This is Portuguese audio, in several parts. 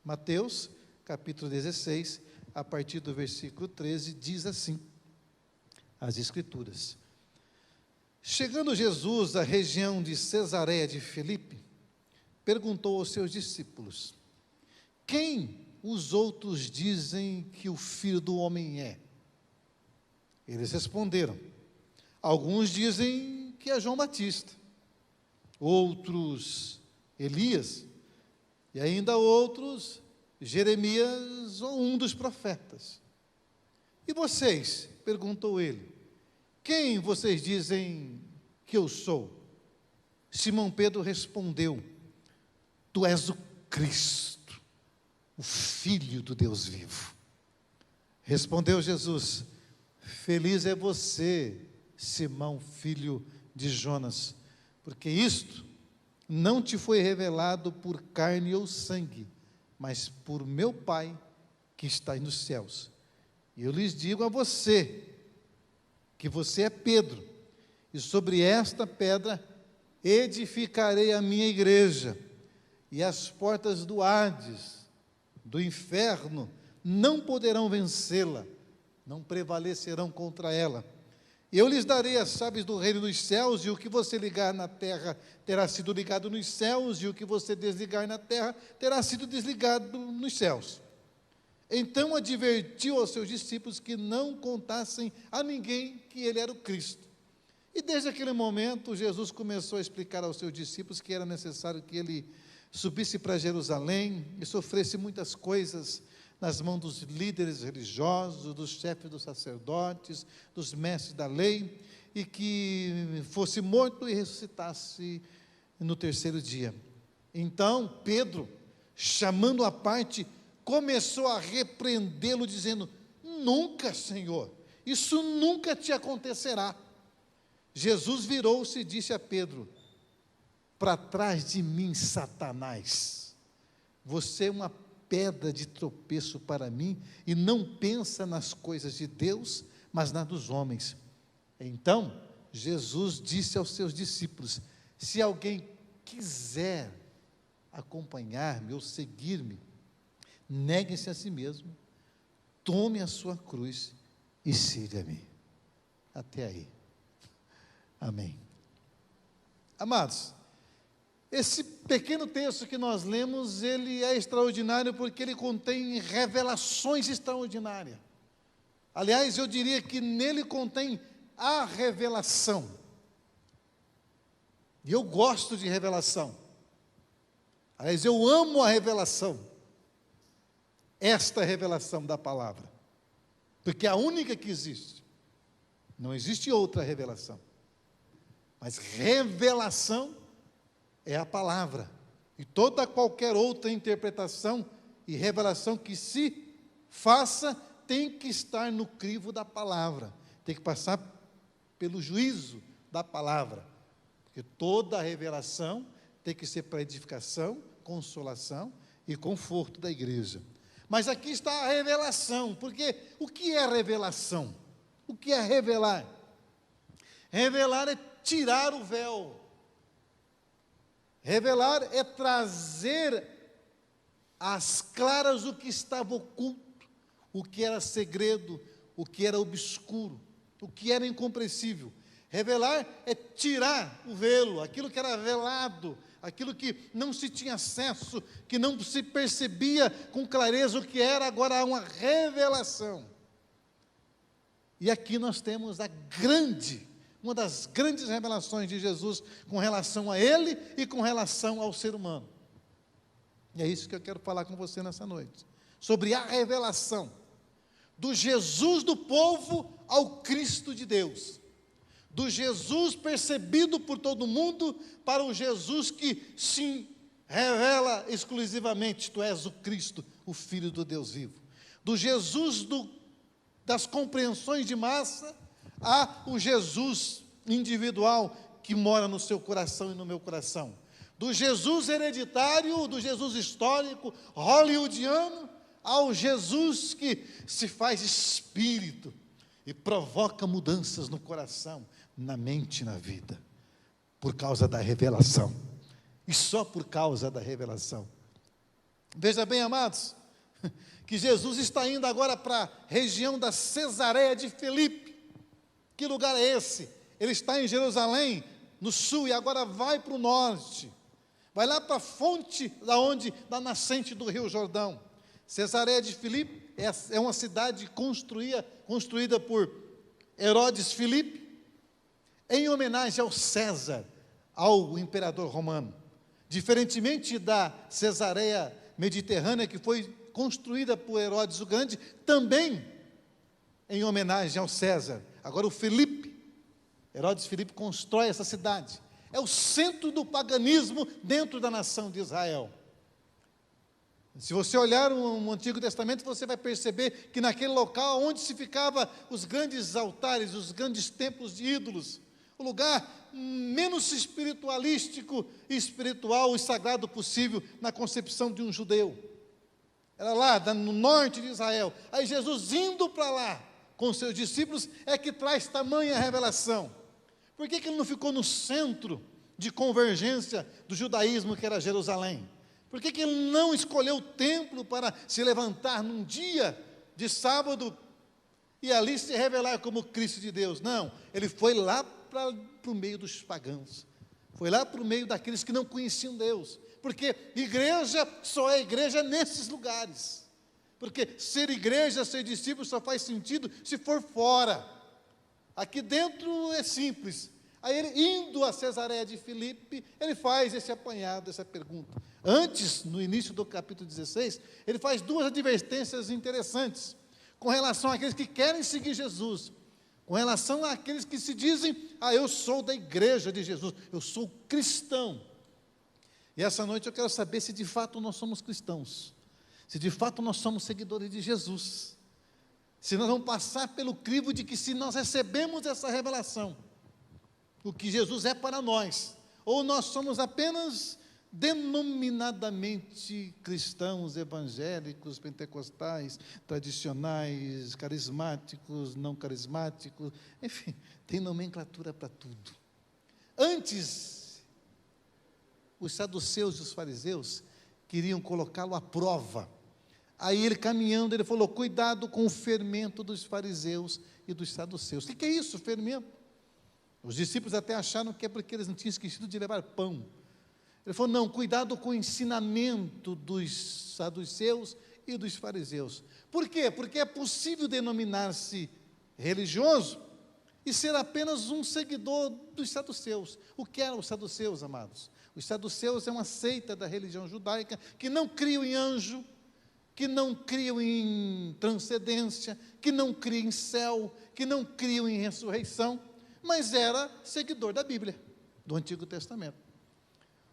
Mateus, capítulo 16, a partir do versículo 13, diz assim, as Escrituras. Chegando Jesus à região de Cesareia de Filipe, perguntou aos seus discípulos, quem os outros dizem que o Filho do Homem é? Eles responderam, alguns dizem que é João Batista, outros Elias, e ainda outros Jeremias ou um dos profetas. E vocês? Perguntou ele, quem vocês dizem que eu sou? Simão Pedro respondeu, tu és o Cristo, o Filho do Deus vivo. Respondeu Jesus, feliz é você, Simão, filho de Jonas, porque isto não te foi revelado por carne ou sangue, mas por meu Pai que está nos céus. E eu lhes digo a você, que você é Pedro, e sobre esta pedra edificarei a minha igreja, e as portas do Hades, do inferno, não poderão vencê-la, não prevalecerão contra ela. Eu lhes darei as chaves do reino dos céus, e o que você ligar na terra terá sido ligado nos céus, e o que você desligar na terra terá sido desligado nos céus. Então advertiu aos seus discípulos que não contassem a ninguém que ele era o Cristo. E desde aquele momento, Jesus começou a explicar aos seus discípulos que era necessário que ele subisse para Jerusalém e sofresse muitas coisas nas mãos dos líderes religiosos, dos chefes dos sacerdotes, dos mestres da lei, e que fosse morto e ressuscitasse no terceiro dia. Então, Pedro, chamando à parte, começou a repreendê-lo, dizendo, nunca, Senhor, isso nunca te acontecerá. Jesus virou-se e disse a Pedro, para trás de mim, Satanás, você é uma pedra de tropeço para mim, e não pensa nas coisas de Deus, mas nas dos homens. Então, Jesus disse aos seus discípulos, se alguém quiser acompanhar-me ou seguir-me, negue-se a si mesmo, tome a sua cruz e siga-me. Até aí. Amém. Amados, esse pequeno texto que nós lemos, ele é extraordinário porque ele contém revelações extraordinárias. Aliás, eu diria que nele contém a revelação. E eu gosto de revelação. Aliás, eu amo a revelação. Esta revelação da palavra. Porque é a única que existe. Não existe outra revelação. Mas revelação é a palavra. E toda qualquer outra interpretação e revelação que se faça, tem que estar no crivo da palavra. Tem que passar pelo juízo da palavra. Porque toda revelação tem que ser para edificação, consolação e conforto da igreja. Mas aqui está a revelação, porque o que é revelação? O que é revelar? Revelar é tirar o véu. Revelar é trazer às claras o que estava oculto, o que era segredo, o que era obscuro, o que era incompreensível. Revelar é tirar o velo, aquilo que era velado, aquilo que não se tinha acesso, que não se percebia com clareza o que era, agora há uma revelação. E aqui nós temos uma das grandes revelações de Jesus com relação a Ele e com relação ao ser humano. E é isso que eu quero falar com você nessa noite, sobre a revelação do Jesus do povo ao Cristo de Deus, do Jesus percebido por todo mundo para o Jesus que se revela exclusivamente, tu és o Cristo, o Filho do Deus vivo, do Jesus das compreensões de massa a o Jesus individual que mora no seu coração e no meu coração, do Jesus hereditário, do Jesus histórico, hollywoodiano, ao Jesus que se faz espírito e provoca mudanças no coração, na mente e na vida, por causa da revelação, e só por causa da revelação. Veja bem, amados, que Jesus está indo agora para a região da Cesareia de Filipe. Que lugar é esse? Ele está em Jerusalém, no sul, e agora vai para o norte. Vai lá para a fonte da nascente do Rio Jordão. Cesareia de Filipe é uma cidade construída por Herodes Filipe, em homenagem ao César, ao imperador romano. Diferentemente da Cesareia mediterrânea, que foi construída por Herodes o Grande, também em homenagem ao César. Agora o Herodes Filipe constrói essa cidade. É o centro do paganismo dentro da nação de Israel. Se você olhar o Antigo Testamento, você vai perceber que naquele local onde se ficavam os grandes altares, os grandes templos de ídolos, o lugar menos espiritualístico, espiritual e sagrado possível na concepção de um judeu. Era lá, no norte de Israel. Aí Jesus indo para lá com seus discípulos é que traz tamanha revelação. Por que ele não ficou no centro de convergência do judaísmo, que era Jerusalém? Por que ele não escolheu o templo para se levantar num dia de sábado e ali se revelar como Cristo de Deus? Não, ele foi lá para o meio dos pagãos. Foi lá para o meio daqueles que não conheciam Deus. Porque igreja só é igreja nesses lugares. Porque ser igreja, ser discípulo só faz sentido se for fora. Aqui dentro é simples. Aí ele, indo a Cesareia de Filipe, ele faz esse apanhado, essa pergunta. Antes, no início do capítulo 16, ele faz duas advertências interessantes, com relação àqueles que querem seguir Jesus, com relação àqueles que se dizem, eu sou da igreja de Jesus, eu sou cristão. E essa noite eu quero saber se de fato nós somos cristãos, se de fato nós somos seguidores de Jesus, se nós vamos passar pelo crivo de que se nós recebemos essa revelação, o que Jesus é para nós, ou nós somos apenas denominadamente cristãos, evangélicos, pentecostais, tradicionais, carismáticos, não carismáticos, enfim, tem nomenclatura para tudo. Antes, os saduceus e os fariseus queriam colocá-lo à prova. Aí ele caminhando, ele falou, cuidado com o fermento dos fariseus e dos saduceus. O que é isso, fermento? Os discípulos até acharam que é porque eles não tinham esquecido de levar pão. Ele falou, não, cuidado com o ensinamento dos saduceus e dos fariseus. Por quê? Porque é possível denominar-se religioso e ser apenas um seguidor dos saduceus. O que eram os saduceus, amados? Os saduceus é uma seita da religião judaica que não criam em anjo, que não criam em transcendência, que não criam em céu, que não criam em ressurreição, mas era seguidor da Bíblia, do Antigo Testamento.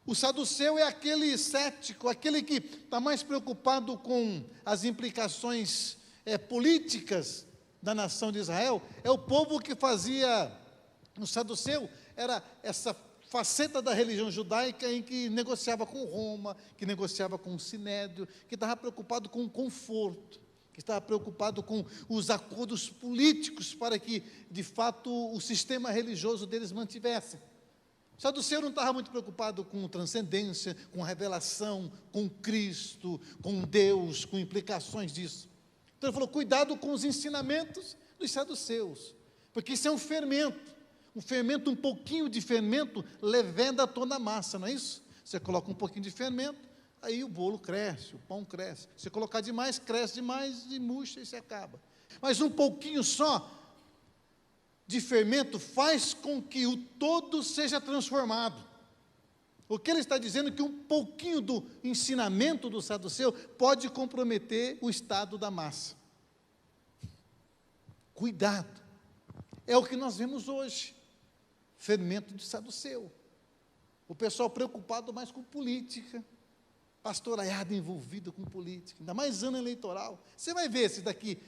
O saduceu é aquele cético, aquele que está mais preocupado com as implicações políticas da nação de Israel. É o povo que fazia, o saduceu era essa faceta da religião judaica em que negociava com Roma, que negociava com o Sinédrio, que estava preocupado com o conforto, que estava preocupado com os acordos políticos para que, de fato, o sistema religioso deles mantivesse. O saduceu não estava muito preocupado com transcendência, com revelação, com Cristo, com Deus, com implicações disso. Então ele falou, cuidado com os ensinamentos dos saduceus, porque isso é um fermento, um pouquinho de fermento leveda toda a massa, não é isso? Você coloca um pouquinho de fermento, aí o bolo cresce, o pão cresce. Se colocar demais, cresce demais e murcha e se acaba. Mas um pouquinho só de fermento faz com que o todo seja transformado. O que ele está dizendo é que um pouquinho do ensinamento do saduceu pode comprometer o estado da massa. Cuidado. É o que nós vemos hoje. Fermento de saduceu. O pessoal preocupado mais com política. Pastoraiado envolvido com política. Ainda mais ano eleitoral. Você vai ver se daqui...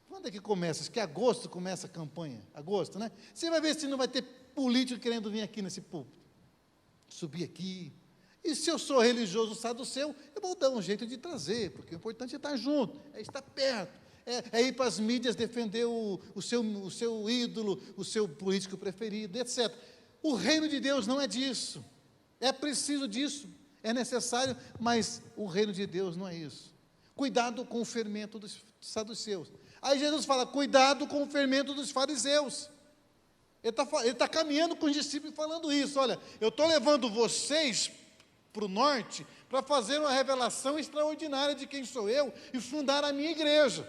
Quando é que começa? Acho que agosto começa a campanha. Agosto, né? Você vai ver se não vai ter político querendo vir aqui nesse púlpito. Subir aqui. E se eu sou religioso saduceu, eu vou dar um jeito de trazer, porque o importante é estar junto, é estar perto, é ir para as mídias defender o seu ídolo, o seu político preferido, etc. O reino de Deus não é disso. É preciso disso. É necessário, mas o reino de Deus não é isso. Cuidado com o fermento dos saduceus. Aí Jesus fala, cuidado com o fermento dos fariseus. Ele está caminhando com os discípulos falando isso. Olha, eu estou levando vocês para o norte para fazer uma revelação extraordinária de quem sou eu e fundar a minha igreja.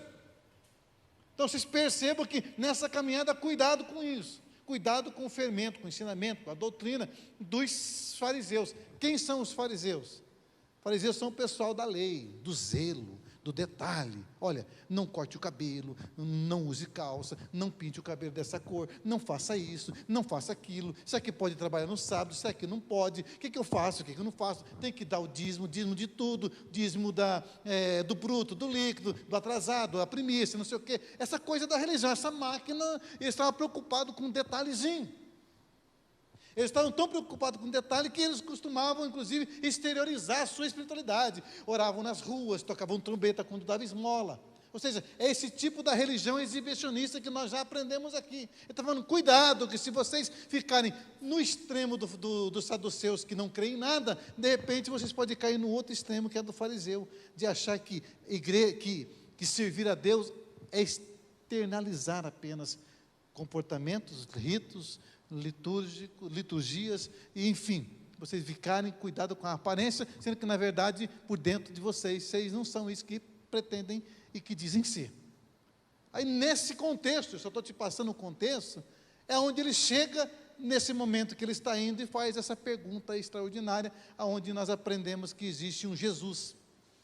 Então vocês percebam que nessa caminhada, cuidado com isso. Cuidado com o fermento, com o ensinamento, com a doutrina dos fariseus. Quem são os fariseus? Fariseus são o pessoal da lei, do zelo, do detalhe. Olha, não corte o cabelo, não use calça, não pinte o cabelo dessa cor, não faça isso, não faça aquilo. Isso aqui pode trabalhar no sábado, isso aqui não pode. O que eu faço, o que eu não faço? Tem que dar o dízimo de tudo, dízimo do bruto, do líquido, do atrasado, a primícia, não sei o quê. Essa coisa da religião, essa máquina, eles estavam preocupados com um detalhezinho. Eles estavam tão preocupados com o detalhe que eles costumavam, inclusive, exteriorizar a sua espiritualidade. Oravam nas ruas, tocavam trombeta quando dava esmola. Ou seja, é esse tipo da religião exibicionista que nós já aprendemos aqui. Ele está falando, cuidado, que se vocês ficarem no extremo dos saduceus que não creem em nada, de repente vocês podem cair no outro extremo, que é do fariseu, de achar que servir a Deus é externalizar apenas comportamentos, ritos, liturgias, e enfim, vocês ficarem cuidado com a aparência, sendo que na verdade, por dentro de vocês não são isso que pretendem e que dizem ser. Aí nesse contexto, eu só estou te passando o contexto, é onde ele chega nesse momento que ele está indo e faz essa pergunta extraordinária, aonde nós aprendemos que existe um Jesus.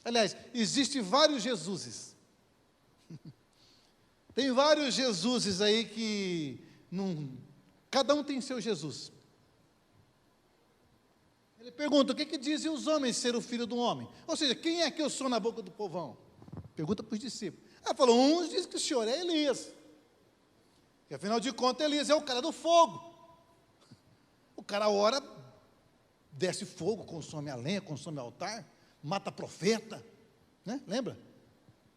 Aliás, existem vários Jesuses. Tem vários Jesuses aí que cada um tem seu Jesus. Ele pergunta, o que dizem os homens ser o filho do homem? Ou seja, quem é que eu sou na boca do povão? Pergunta para os discípulos. Falou, uns dizem que o senhor é Elias. Que afinal de contas, Elias é o cara do fogo. O cara ora, desce fogo, consome a lenha, consome o altar, mata profeta, né? Lembra?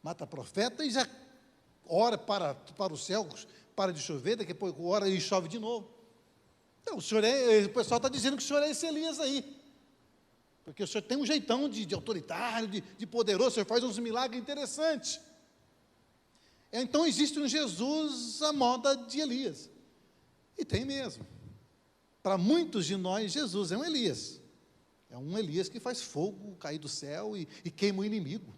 Mata profeta e já ora para os céus, para de chover, daqui a pouco ora e chove de novo. Então, o pessoal está dizendo que o senhor é esse Elias aí. Porque o senhor tem um jeitão de autoritário, de poderoso, o senhor faz uns milagres interessantes. Então existe um Jesus à moda de Elias. E tem mesmo. Para muitos de nós, Jesus é um Elias. É um Elias que faz fogo cair do céu e queima o inimigo.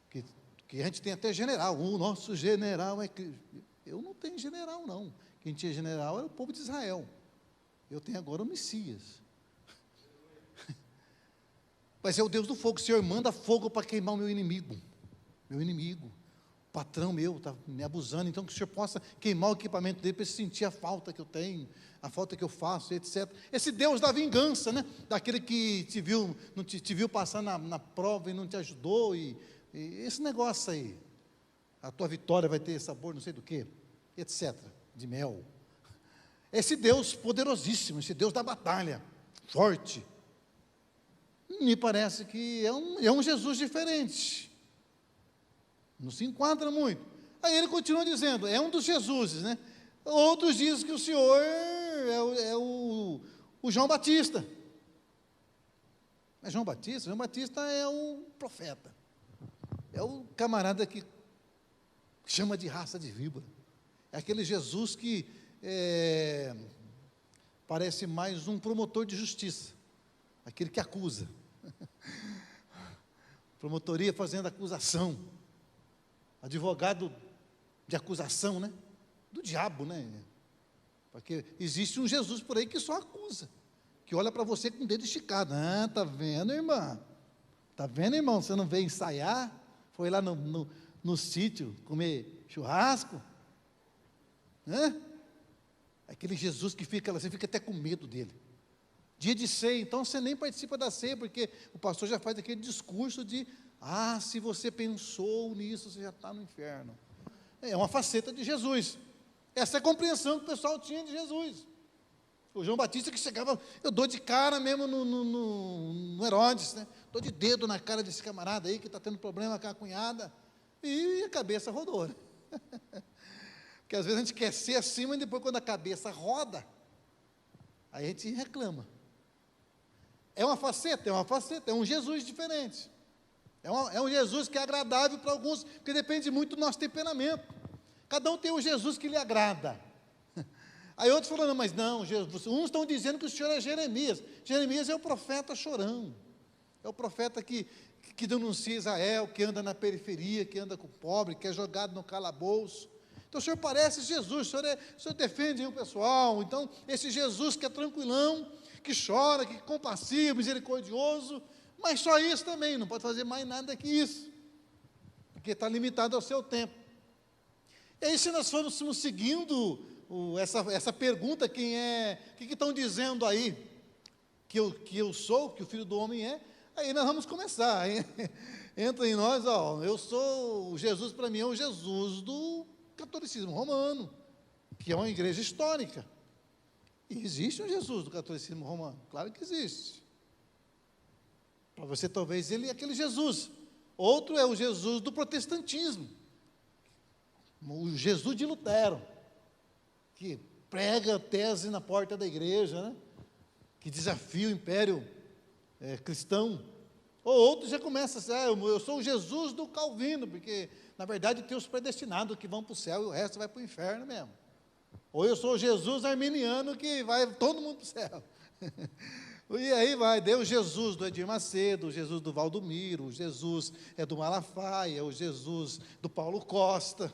Que a gente tem até general. O nosso general é Cristo. Eu não tenho general, não. Quem tinha general era o povo de Israel. Eu tenho agora o Messias. Mas é o Deus do fogo. O Senhor manda fogo para queimar o meu inimigo. Meu inimigo. O patrão meu está me abusando. Então que o Senhor possa queimar o equipamento dele para ele sentir a falta que eu tenho, a falta que eu faço, etc. Esse Deus da vingança, né? Daquele que te viu passar na prova e não te ajudou. E esse negócio aí. A tua vitória vai ter sabor não sei do que, etc. De mel. Esse Deus poderosíssimo, esse Deus da batalha, forte. Me parece que é um Jesus diferente. Não se enquadra muito. Aí ele continua dizendo, é um dos Jesuses, né? Outros dizem que o Senhor é o João Batista. Mas João Batista é o profeta. É o camarada que chama de raça de víbora. É aquele Jesus que parece mais um promotor de justiça. Aquele que acusa. Promotoria fazendo acusação. Advogado de acusação, né? Do diabo, né? Porque existe um Jesus por aí que só acusa. Que olha para você com o dedo esticado. Tá vendo, irmã? Tá vendo, irmão? Você não veio ensaiar? Foi lá no sítio comer churrasco? Aquele Jesus que você fica até com medo dele. Dia de ceia, então você nem participa da ceia, porque o pastor já faz aquele discurso de, se você pensou nisso, você já está no inferno. É uma faceta de Jesus. Essa é a compreensão que o pessoal tinha de Jesus. O João Batista que chegava, eu dou de cara mesmo no Herodes, né? Dou de dedo na cara desse camarada aí que está tendo problema com a cunhada, e a cabeça rodou. Né? Porque às vezes a gente quer ser acima, e depois quando a cabeça roda, aí a gente reclama. É uma faceta, é um Jesus diferente. É um Jesus que é agradável para alguns, porque depende muito do nosso temperamento. Cada um tem um Jesus que lhe agrada. Aí outros falando, mas não, Jesus, uns estão dizendo que o senhor é Jeremias. Jeremias é o profeta chorão. É o profeta que denuncia Israel, que anda na periferia, que anda com o pobre, que é jogado no calabouço. Então o senhor parece Jesus, o senhor defende o pessoal. Então, esse Jesus que é tranquilão, que chora, que é compassivo, misericordioso, mas só isso também, não pode fazer mais nada que isso, porque está limitado ao seu tempo. E aí, se nós formos seguindo essa pergunta, o que estão dizendo aí, que eu sou, que o Filho do Homem é, aí nós vamos começar, hein? Entra em nós, o Jesus para mim é o Jesus do catolicismo romano, que é uma igreja histórica. E existe um Jesus do catolicismo romano, claro que existe. Para você talvez ele é aquele Jesus. Outro é o Jesus do protestantismo, o Jesus de Lutero, que prega a tese na porta da igreja, né? Que desafia o império cristão. Ou outro já começa a dizer, eu sou o Jesus do Calvino, porque na verdade tem os predestinados que vão para o céu e o resto vai para o inferno mesmo. Ou eu sou o Jesus arminiano que vai todo mundo para o céu. E aí vai, deu o Jesus do Edir Macedo, o Jesus do Valdomiro, o Jesus do Malafaia, o Jesus do Paulo Costa,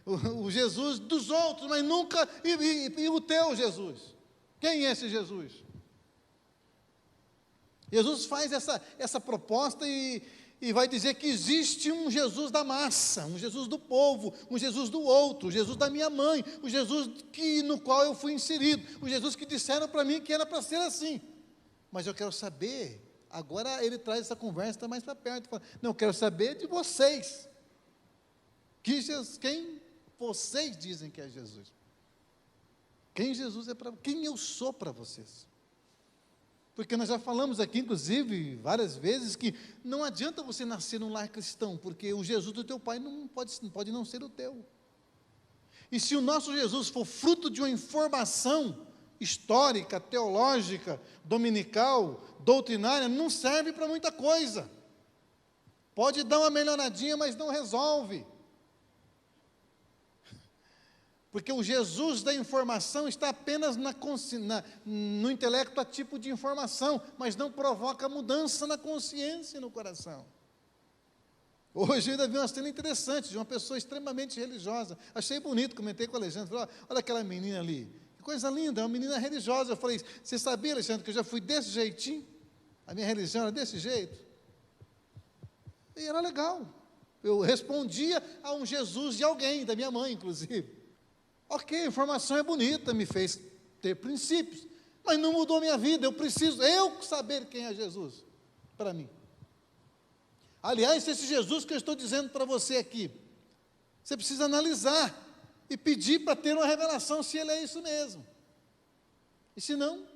o Jesus dos outros, mas nunca, e o teu Jesus? Quem é esse Jesus? Jesus faz essa proposta e vai dizer que existe um Jesus da massa, um Jesus do povo, um Jesus do outro, o Jesus da minha mãe, o Jesus no qual eu fui inserido, o Jesus que disseram para mim que era para ser assim. Mas eu quero saber, agora ele traz essa conversa mais para perto, fala, não, eu quero saber de vocês, quem vocês dizem que é Jesus? Quem Jesus é para, quem eu sou para vocês? Porque nós já falamos aqui, inclusive, várias vezes, que não adianta você nascer num lar cristão, porque o Jesus do teu pai não pode não ser o teu. E se o nosso Jesus for fruto de uma informação histórica, teológica, dominical, doutrinária, não serve para muita coisa. Pode dar uma melhoradinha, mas não resolve. Porque o Jesus da informação está apenas no intelecto a tipo de informação, mas não provoca mudança na consciência e no coração. Hoje eu ainda vi uma cena interessante, de uma pessoa extremamente religiosa. Achei bonito, comentei com a Alexandre, falei, olha aquela menina ali, que coisa linda, é uma menina religiosa. Eu falei, você sabia, Alexandre, que eu já fui desse jeitinho? A minha religião era desse jeito? E era legal. Eu respondia a um Jesus de alguém, da minha mãe, inclusive. Ok, a informação é bonita, me fez ter princípios, mas não mudou minha vida, eu preciso saber quem é Jesus, para mim. Aliás, esse Jesus que eu estou dizendo para você aqui, você precisa analisar e pedir para ter uma revelação se ele é isso mesmo. E se não,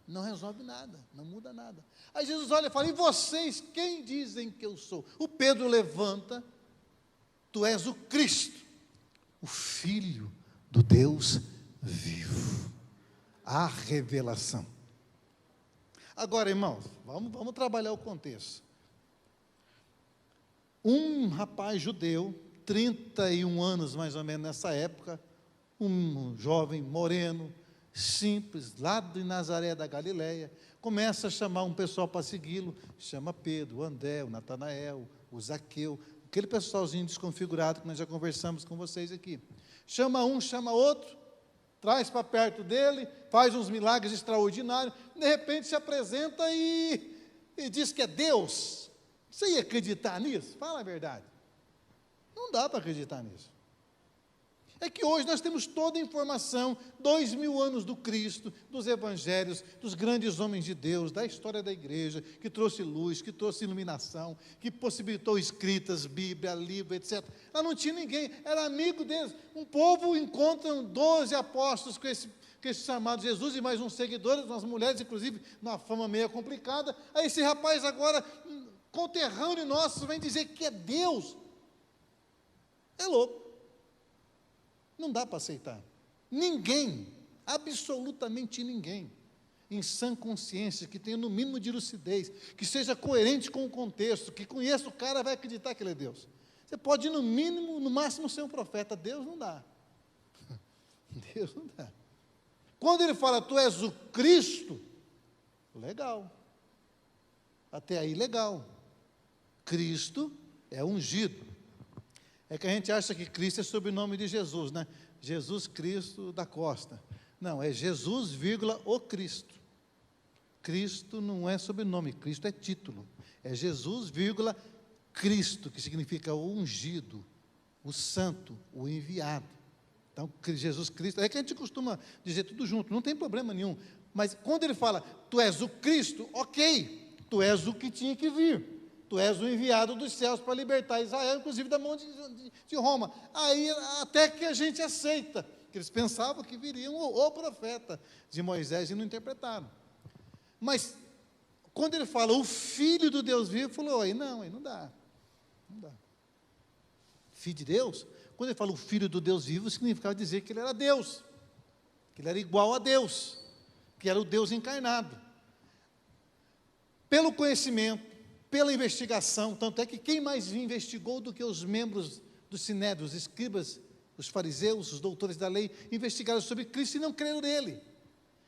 não resolve nada, não muda nada. Aí Jesus olha e fala, e vocês, quem dizem que eu sou? O Pedro levanta, tu és o Cristo, o Filho do Deus vivo. A revelação. Agora, irmãos, vamos trabalhar o contexto. Um rapaz judeu, 31 anos mais ou menos nessa época, um jovem moreno, simples, lá de Nazaré da Galileia, começa a chamar um pessoal para segui-lo, chama Pedro, o André, o Natanael, o Zaqueu, aquele pessoalzinho desconfigurado que nós já conversamos com vocês aqui. Chama um, chama outro, traz para perto dele, faz uns milagres extraordinários, de repente se apresenta e diz que é Deus. Você ia acreditar nisso? Fala a verdade. Não dá para acreditar nisso. É que hoje nós temos toda a informação, 2000 anos do Cristo, dos evangelhos, dos grandes homens de Deus, da história da igreja, que trouxe luz, que trouxe iluminação, que possibilitou escritas, Bíblia, livro, etc. Lá não tinha ninguém, era amigo deles. Um povo encontra 12 apóstolos com esse chamado Jesus e mais uns seguidores, umas mulheres, inclusive, numa fama meio complicada. Aí esse rapaz agora, conterrâneo nosso, vem dizer que é Deus. É louco. Não dá para aceitar. Ninguém, absolutamente ninguém, em sã consciência, que tenha no mínimo de lucidez, que seja coerente com o contexto, que conheça o cara, vai acreditar que ele é Deus. Você pode, no mínimo, no máximo, ser um profeta. Deus não dá. Deus não dá. Quando ele fala, tu és o Cristo, legal. Até aí, legal. Cristo é ungido. É que a gente acha que Cristo é sobrenome de Jesus, né? Jesus Cristo da Costa. Não, é Jesus, vírgula, o Cristo. Cristo não é sobrenome, Cristo é título. É Jesus, vírgula, Cristo, que significa o ungido, o santo, o enviado. Então, Jesus Cristo, é que a gente costuma dizer tudo junto, não tem problema nenhum. Mas quando ele fala, tu és o Cristo, ok, tu és o que tinha que vir. Tu és o enviado dos céus para libertar Israel, inclusive da mão de Roma. Aí, até que a gente aceita, que eles pensavam que viriam o profeta de Moisés e não interpretaram. Mas, quando ele fala, o Filho do Deus vivo, falou, aí não dá. Não dá. Filho de Deus? Quando ele fala o Filho do Deus vivo, significava dizer que ele era Deus, que ele era igual a Deus, que era o Deus encarnado. Pelo conhecimento, pela investigação, tanto é que quem mais investigou do que os membros do Sinédrio, os escribas, os fariseus, os doutores da lei, investigaram sobre Cristo e não creram nele.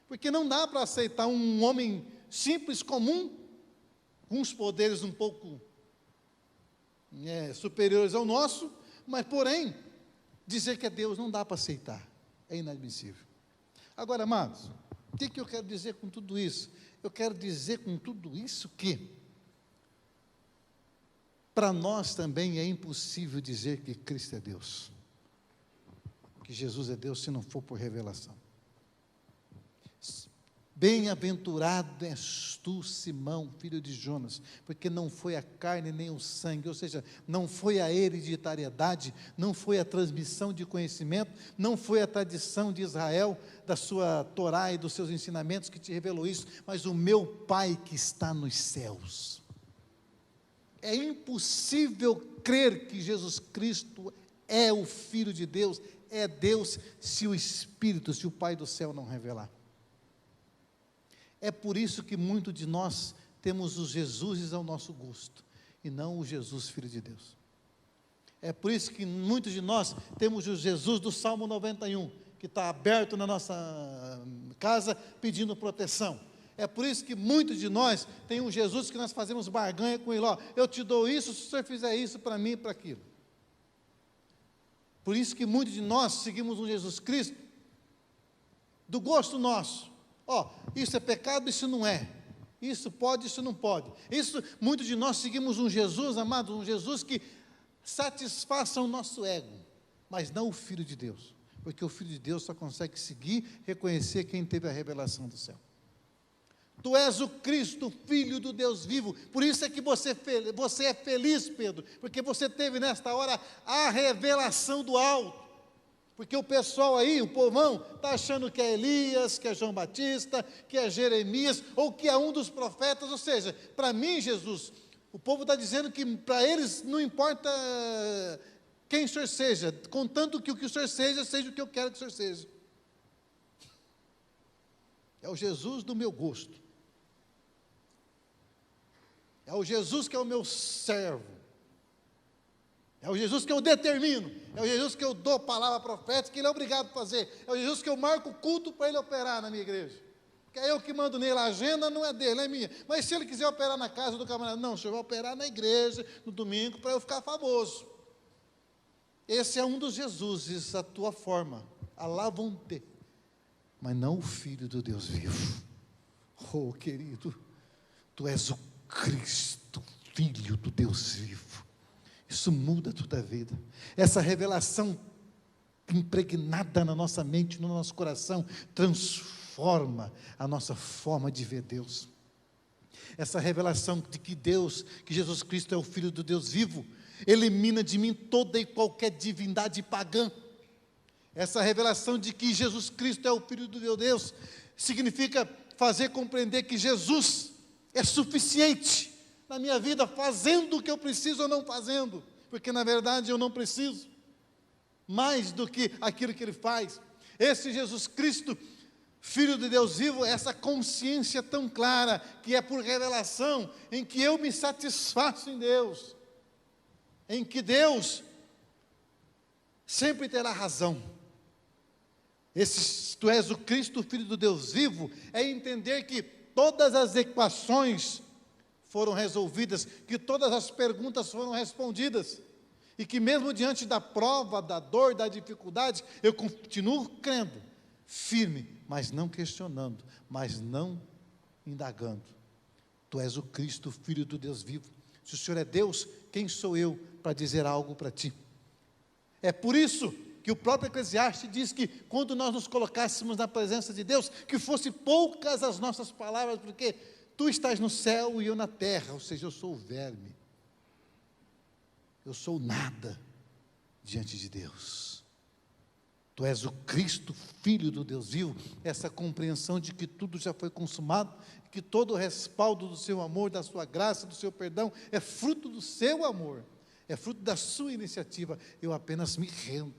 Porque não dá para aceitar um homem simples, comum, com uns poderes um pouco superiores ao nosso, mas, porém, dizer que é Deus não dá para aceitar, é inadmissível. Agora, amados, o que eu quero dizer com tudo isso? Eu quero dizer com tudo isso que, para nós também é impossível dizer que Cristo é Deus, que Jesus é Deus, se não for por revelação. Bem-aventurado és tu, Simão, filho de Jonas, porque não foi a carne nem o sangue, ou seja, não foi a hereditariedade, não foi a transmissão de conhecimento, não foi a tradição de Israel, da sua Torá e dos seus ensinamentos que te revelou isso, mas o meu Pai que está nos céus. É impossível crer que Jesus Cristo é o Filho de Deus, é Deus, se o Espírito, se o Pai do céu não revelar. É por isso que muitos de nós temos os Jesuses ao nosso gosto, e não o Jesus Filho de Deus. É por isso que muitos de nós temos o Jesus do Salmo 91, que está aberto na nossa casa pedindo proteção. É por isso que muitos de nós tem um Jesus que nós fazemos barganha com ele, ó, eu te dou isso se o senhor fizer isso para mim e para aquilo. Por isso que muitos de nós seguimos um Jesus Cristo do gosto nosso. Ó, isso é pecado, isso não é. Isso pode, isso não pode. Muitos de nós seguimos um Jesus, amado, um Jesus que satisfaça o nosso ego, mas não o Filho de Deus, porque o Filho de Deus só consegue seguir, reconhecer quem teve a revelação do céu. Tu és o Cristo, Filho do Deus vivo. Por isso é que você é feliz, Pedro, porque você teve nesta hora a revelação do alto. Porque o pessoal aí, o povão, está achando que é Elias, que é João Batista, que é Jeremias, ou que é um dos profetas. Ou seja, para mim, Jesus, o povo está dizendo que para eles não importa quem o Senhor seja, contanto que o que o Senhor seja o que eu quero que o Senhor seja. É o Jesus do meu gosto. É o Jesus que é o meu servo. É o Jesus que eu determino. É o Jesus que eu dou palavra profética, que ele é obrigado a fazer. É o Jesus que eu marco o culto para ele operar na minha igreja. Que é eu que mando nele, a agenda não é dele, é minha. Mas se ele quiser operar na casa do camarada, não, o senhor vai operar na igreja, no domingo, para eu ficar famoso. Esse é um dos Jesuses, a tua forma. Alá vão ter. Mas não o Filho do Deus vivo. Oh, querido, tu és o Cristo, Filho do Deus vivo. Isso muda toda a vida. Essa revelação impregnada na nossa mente, no nosso coração, transforma a nossa forma de ver Deus. Essa revelação de que que Jesus Cristo é o Filho do Deus vivo, elimina de mim toda e qualquer divindade pagã. Essa revelação de que Jesus Cristo é o Filho do Deus, significa fazer compreender que Jesus é suficiente na minha vida, fazendo o que eu preciso ou não fazendo, porque na verdade eu não preciso, mais do que aquilo que Ele faz. Esse Jesus Cristo Filho de Deus vivo, essa consciência tão clara, que é por revelação, em que eu me satisfaço em Deus, em que Deus sempre terá razão. Tu és o Cristo, Filho do Deus vivo, é entender que todas as equações foram resolvidas, que todas as perguntas foram respondidas, e que mesmo diante da prova, da dor, da dificuldade, eu continuo crendo, firme, mas não questionando, mas não indagando. Tu és o Cristo, Filho do Deus vivo. Se o Senhor é Deus, quem sou eu para dizer algo para ti? É por isso que o próprio Eclesiastes diz que quando nós nos colocássemos na presença de Deus, que fosse poucas as nossas palavras, porque tu estás no céu e eu na terra, ou seja, eu sou o verme. Eu sou nada diante de Deus. Tu és o Cristo, Filho do Deus vivo, essa compreensão de que tudo já foi consumado, que todo o respaldo do seu amor, da sua graça, do seu perdão, é fruto do seu amor, é fruto da sua iniciativa. Eu apenas me rendo,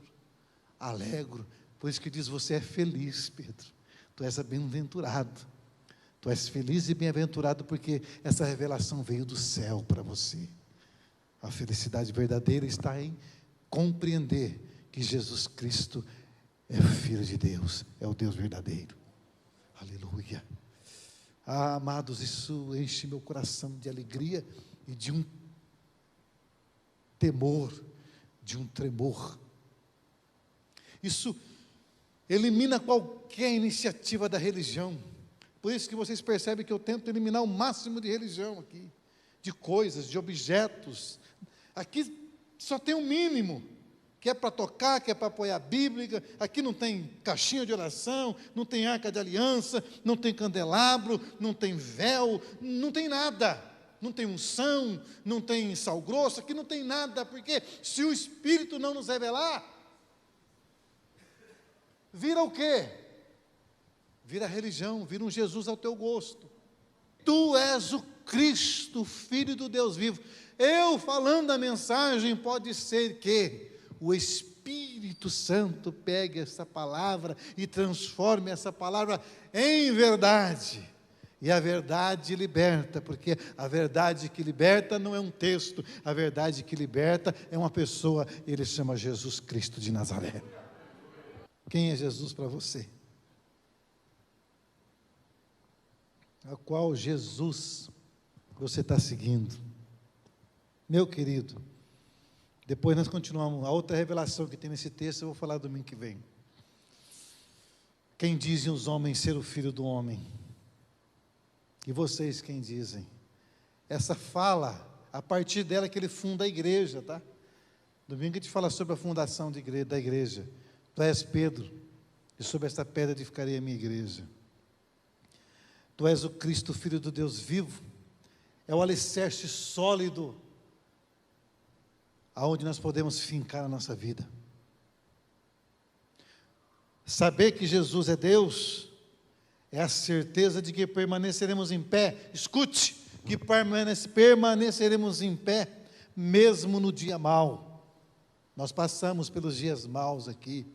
alegro, por isso que diz, você é feliz, Pedro, tu és bem-aventurado, tu és feliz e bem-aventurado, porque essa revelação veio do céu para você. A felicidade verdadeira está em compreender que Jesus Cristo é o Filho de Deus, é o Deus verdadeiro. Aleluia. Ah, amados, isso enche meu coração de alegria e de um temor, de um tremor. Isso elimina qualquer iniciativa da religião. Por isso que vocês percebem que eu tento eliminar o máximo de religião aqui, de coisas, de objetos. Aqui só tem um mínimo, que é para tocar, que é para apoiar a Bíblia. Aqui não tem caixinha de oração, não tem arca de aliança, não tem candelabro, não tem véu, não tem nada. Não tem unção, não tem sal grosso, aqui não tem nada, porque se o Espírito não nos revelar, vira o quê? Vira religião, vira um Jesus ao teu gosto. Tu és o Cristo, Filho do Deus vivo. Eu falando a mensagem, pode ser que o Espírito Santo pegue essa palavra e transforme essa palavra em verdade. E a verdade liberta, porque a verdade que liberta não é um texto, a verdade que liberta é uma pessoa, ele chama Jesus Cristo de Nazaré. Quem é Jesus para você? A qual Jesus você está seguindo? Meu querido, depois nós continuamos, a outra revelação que tem nesse texto, eu vou falar domingo que vem. Quem dizem os homens ser o Filho do Homem? E vocês quem dizem? Essa fala, a partir dela que ele funda a igreja, tá? Domingo a gente fala sobre a fundação da igreja. Tu és Pedro, e sobre esta pedra edificarei a minha igreja. Tu és o Cristo, Filho do Deus vivo, é o alicerce sólido, aonde nós podemos fincar a nossa vida. Saber que Jesus é Deus, é a certeza de que permaneceremos em pé. Escute, que permaneceremos em pé, mesmo no dia mau. Nós passamos pelos dias maus aqui,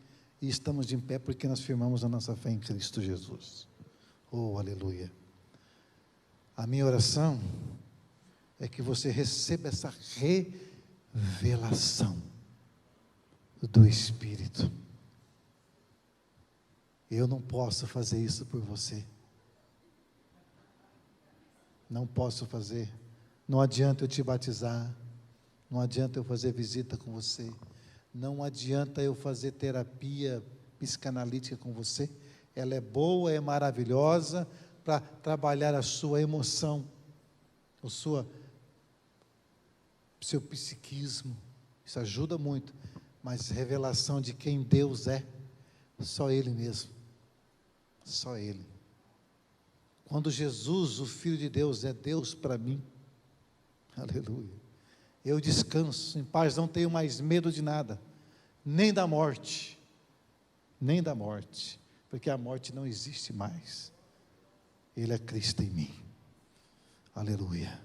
e estamos de pé porque nós firmamos a nossa fé em Cristo Jesus. Oh, aleluia. A minha oração é que você receba essa revelação do Espírito. Eu não posso fazer isso por você. Não posso fazer. Não adianta eu te batizar. Não adianta eu fazer visita com você. Não adianta eu fazer terapia psicanalítica com você. Ela é boa, é maravilhosa para trabalhar a sua emoção, o seu psiquismo. Isso ajuda muito. Mas revelação de quem Deus é, só Ele mesmo. Só Ele. Quando Jesus, o Filho de Deus, é Deus para mim, aleluia, eu descanso em paz, não tenho mais medo de nada, nem da morte, porque a morte não existe mais. Ele é Cristo em mim, aleluia.